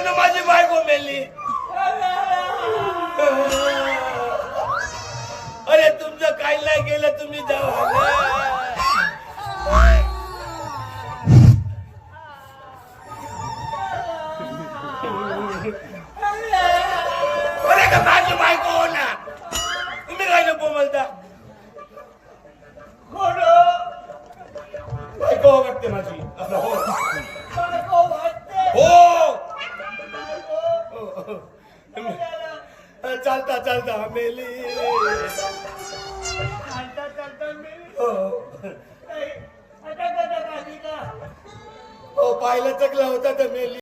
त्यानं माझी बायको मेली. अरे तुमचं काही नाही गेलं, तुम्ही जाऊ. अरे का माझी बायको हो ना, तुम्ही काय नको बोलता. बायको वाटते माझी. हो चालता चालता मेली. हो पाहिलं चकला होता तर मेली.